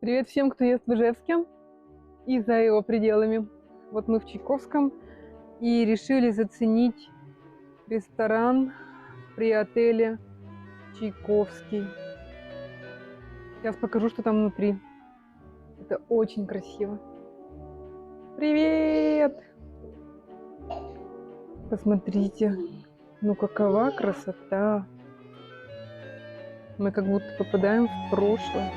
Привет всем, кто ест в Ижевске и за его пределами. Вот мы в Чайковском и решили заценить ресторан при отеле Чайковский. Сейчас покажу, что там внутри. Это очень красиво. Привет! Посмотрите, ну какова красота! Мы как будто попадаем в прошлое.